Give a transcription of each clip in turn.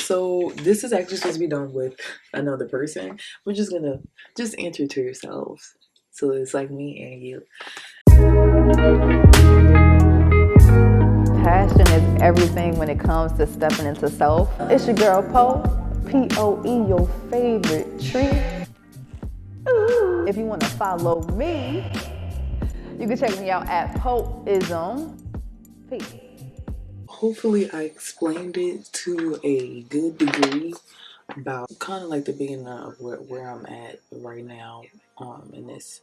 So this is actually supposed to be done with another person. We're just gonna answer to yourselves. So it's like me and you. Passion is everything when it comes to stepping into self. It's your girl Poe, P-O-E, your favorite tree. Ooh. If you want to follow me, you can check me out at Poeism. Peace. Hopefully I explained it to a good degree about kind of like the beginning of where I'm at right now, in this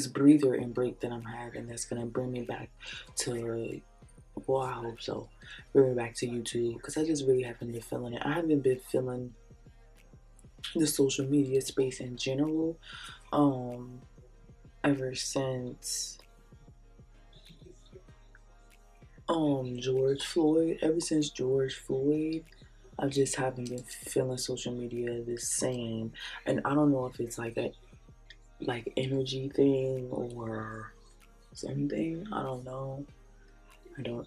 breather and break that I'm having that's gonna bring me back to, well, I hope so, bring me back to YouTube, because I just really haven't been feeling it. I haven't been feeling the social media space in general, ever since ever since George Floyd. I just haven't been feeling social media the same, and I don't know if it's like a energy thing or something. I don't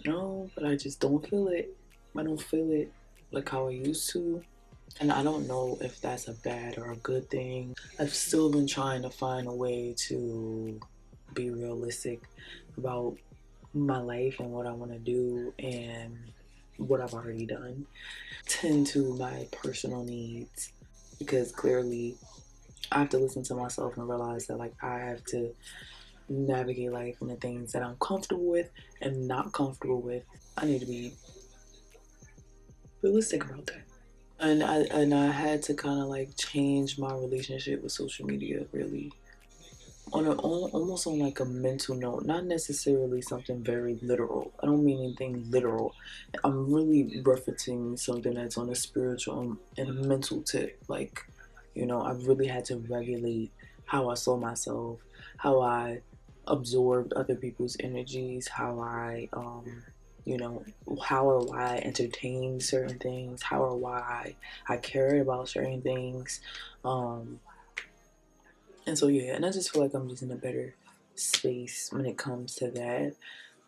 know, but I just don't feel it. I don't feel it like how I used to, and I don't know if that's a bad or a good thing. I've still been trying to find a way to be realistic about my life and what I want to do and what I've already done. Tend to my personal needs, because clearly I have to listen to myself and realize that, like, I have to navigate life and the things that I'm comfortable with and not comfortable with. I need to be realistic about that. And I had to kind of like change my relationship with social media, really, almost on like a mental note, not necessarily something very literal. I don't mean anything literal. I'm really referencing something that's on a spiritual and a mental tip. Like, I've really had to regulate how I saw myself, how I absorbed other people's energies, how I you know how or why I entertained certain things, how or why I cared about certain things. And so, yeah, and I just feel like I'm just in a better space when it comes to that.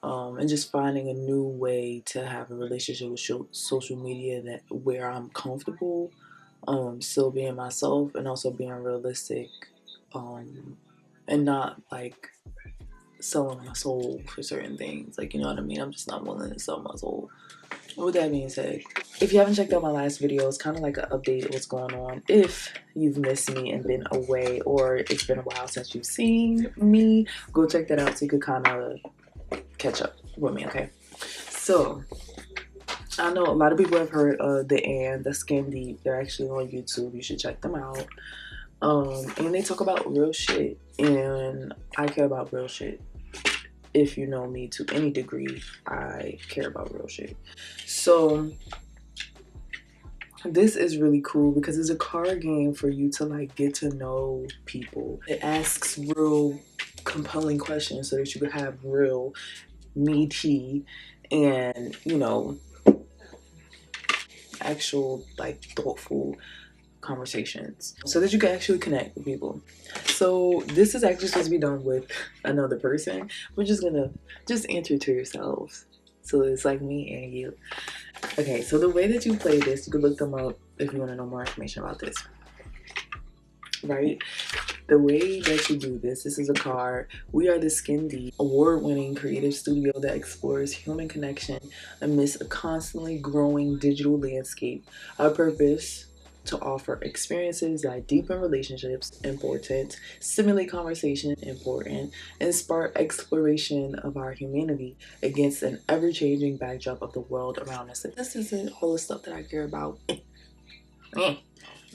And just finding a new way to have a relationship with social media that where I'm comfortable, still being myself and also being realistic, and not like selling my soul for certain things. Like, you know what I mean? I'm just not willing to sell my soul. With that being said, if you haven't checked out my last video, it's kind of like an update of what's going on. If you've missed me and been away, or it's been a while since you've seen me, go check that out so you could kind of catch up with me, okay? So, I know a lot of people have heard of the Skin Deep. They're actually on YouTube. You should check them out. And they talk about real shit, and I care about real shit. If you know me to any degree, I care about real shit. So this is really cool because it's a card game for you to like get to know people. It asks real compelling questions so that you could have real meaty and actual like thoughtful conversations so that you can actually connect with people. So this is actually supposed to be done with another person. We're just gonna answer to yourselves. So it's like me and you. Okay, so the way that you play this, you can look them up if you want to know more information about this. Right? The way that you do this is a card. We are the Skin Deep, award-winning creative studio that explores human connection amidst a constantly growing digital landscape. Our purpose: to offer experiences that deepen relationships, important, stimulate conversation, important, and spark exploration of our humanity against an ever-changing backdrop of the world around us. This isn't all the stuff that I care about.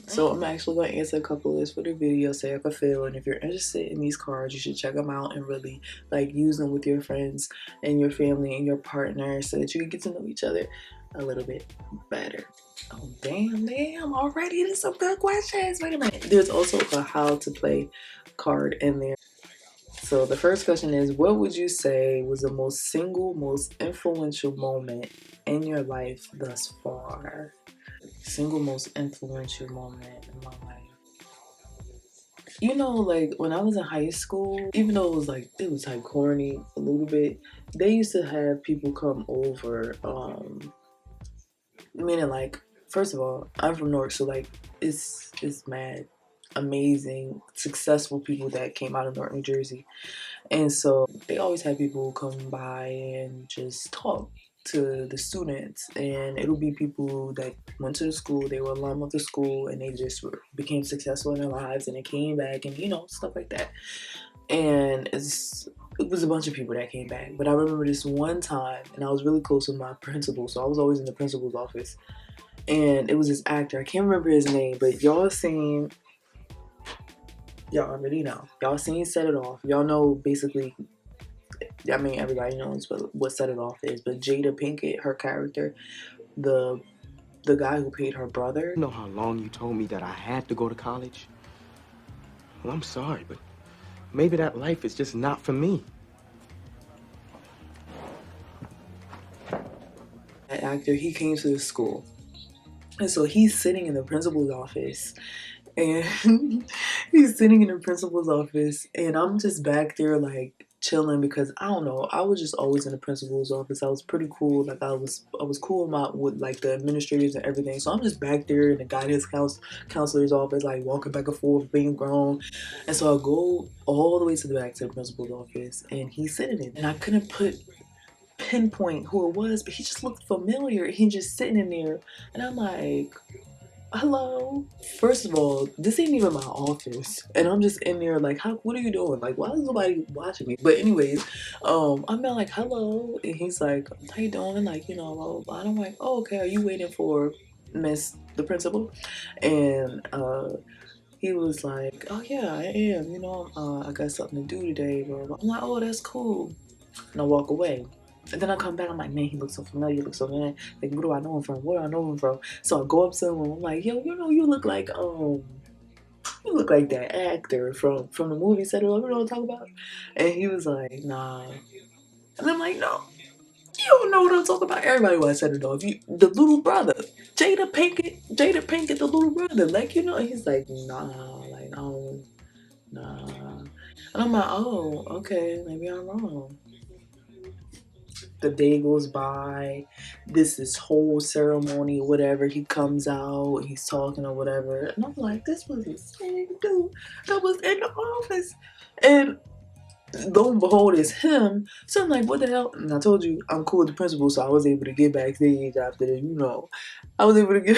So I'm actually going to answer a couple of this for the video, say if I fail, and if you're interested in these cards, you should check them out and really like use them with your friends and your family and your partner so that you can get to know each other a little bit better. Oh, damn, already there's some good questions. Wait a minute. There's also a how to play card in there. So the first question is, what would you say was the most influential moment in your life thus far? Single most influential moment in my life. Like when I was in high school, even though it was like corny a little bit, they used to have people come over, meaning like first of all, I'm from Newark, so like it's mad amazing, successful people that came out of Newark, New Jersey. And so they always have people come by and just talk to the students. And it'll be people that went to the school, they were alum of the school, and they just became successful in their lives and they came back and, you know, stuff like that. And it was a bunch of people that came back. But I remember this one time, and I was really close with my principal, so I was always in the principal's office. And it was this actor, I can't remember his name, but y'all already know. Y'all seen Set It Off. Y'all know basically, I mean, everybody knows what Set It Off is. But Jada Pinkett, her character, the guy who played her brother. You know how long you told me that I had to go to college? Well, I'm sorry, but maybe that life is just not for me. That actor, he came to the school. And so he's sitting in the principal's office. And he's sitting in the principal's office, and I'm just back there like chilling because I don't know. I was just always in the principal's office. I was pretty cool. Like I was cool with like the administrators and everything. So I'm just back there in the guidance counselor's office, like walking back and forth, being grown. And so I go all the way to the back to the principal's office, and he's sitting in, and I couldn't pinpoint who it was, but he just looked familiar. He just sitting in there, and I'm like, hello. First of all, this ain't even my office, and I'm just in there like, what are you doing? Like, why is nobody watching me? But anyways, I'm not like, hello, and he's like, how you doing? Like, you know, blah, blah, blah. And I'm like, oh, okay, are you waiting for Miss the principal? And he was like, oh yeah, I am. You know, I got something to do today. Blah, blah. I'm like, oh, that's cool, and I walk away. And then I come back, I'm like, man, he looks so familiar, like, what do I know him from? Where do I know him from? So I go up to him, I'm like, yo, you know, you look like that actor from the movie Set It Off, you know what I'm talking about? And he was like, nah. And I'm like, no, you don't know what I'm talking about. Everybody watched Set It Off. The little brother, Jada Pinkett, the little brother, like, you know, and he's like, nah, like, no, nah. And I'm like, oh, okay, maybe I'm wrong. The day goes by, this whole ceremony, whatever, he comes out, he's talking or whatever, and I'm like, this was the same dude that was in the office, and lo and behold, it's him. So I'm like, what the hell? And I told you, I'm cool with the principal, so I was able to get backstage after this, you know, I was able to get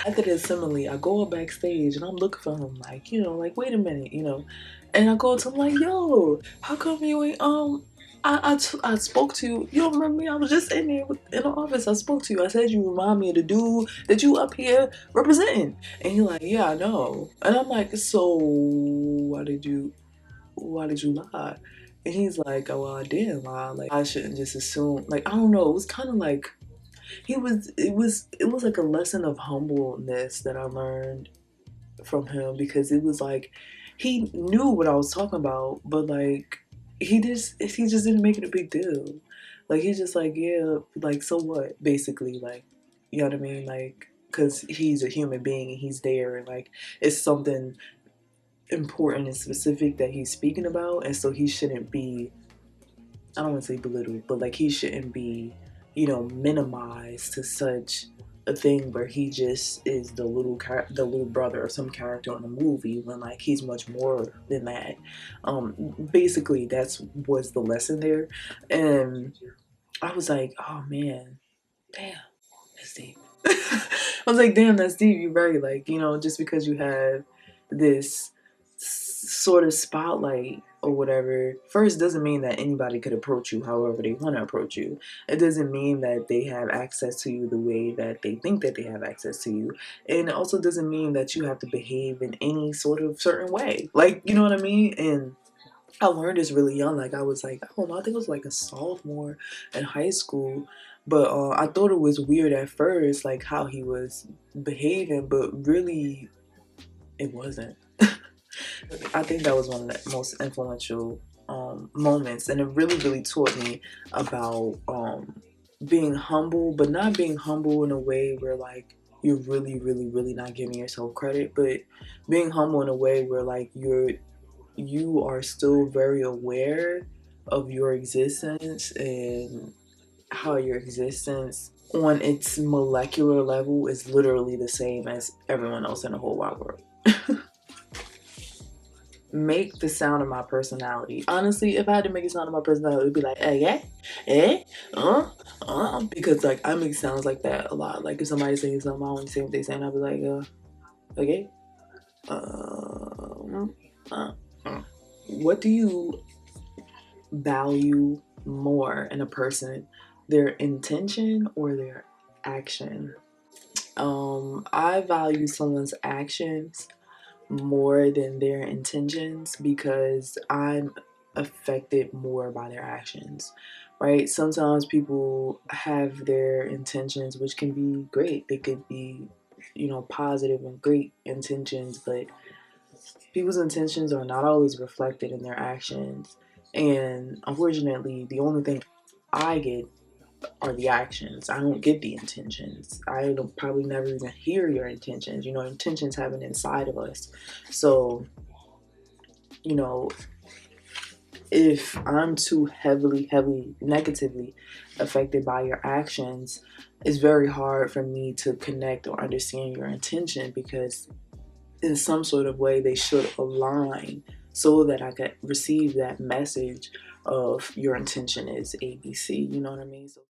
after this assembly, I go up backstage and I'm looking for him, like, you know, like, wait a minute, you know, and I go to him like, yo, how come you ain't, I spoke to you. You don't remember me? I was just in there in the office. I spoke to you. I said you remind me of the dude that you up here representing. And he's like, yeah, I know. And I'm like, so why did you lie? And he's like, oh, well, I didn't lie. Like, I shouldn't just assume. Like, I don't know. It was kind of like it was like a lesson of humbleness that I learned from him, because it was like he knew what I was talking about, but like he just didn't make it a big deal. Like he's just like, yeah, like, so what, basically, like, you know what I mean, like, because he's a human being and he's there, and like it's something important and specific that he's speaking about, and so he shouldn't be, I don't want to say belittled, but like he shouldn't be, you know, minimized to such a thing where he just is the little brother of some character in a movie, when like he's much more than that. Basically, was the lesson there, and I was like, oh man, damn, that's deep. I was like, damn, that's deep. You're right. Like, you know, just because you have this sort of spotlight or whatever, first, doesn't mean that anybody could approach you however they want to approach you. It doesn't mean that they have access to you the way that they think that they have access to you. And it also doesn't mean that you have to behave in any sort of certain way. Like, you know what I mean? And I learned this really young. Like, I was like, I don't know, I think it was like a sophomore in high school. But I thought it was weird at first, like how he was behaving, but really, it wasn't. I think that was one of the most influential moments, and it really, really taught me about being humble, but not being humble in a way where like you're really, really, really not giving yourself credit, but being humble in a way where like you are still very aware of your existence and how your existence on its molecular level is literally the same as everyone else in the whole wide world. Make the sound of my personality. Honestly, if I had to make a sound of my personality, it would be like, yeah, because like I make sounds like that a lot. Like if somebody's saying something, I want to say what they saying, I'll be like, okay. What do you value more in a person, their intention or their action? I value someone's actions more than their intentions because I'm affected more by their actions, right? Sometimes people have their intentions, which can be great. They could be, positive and great intentions, but people's intentions are not always reflected in their actions. And unfortunately, the only thing I get are the actions. I don't get the intentions. I don't probably never even hear your intentions. Intentions happen inside of us. So, if I'm too heavily negatively affected by your actions, it's very hard for me to connect or understand your intention, because in some sort of way they should align so that I could receive that message of your intention is ABC. You know what I mean? So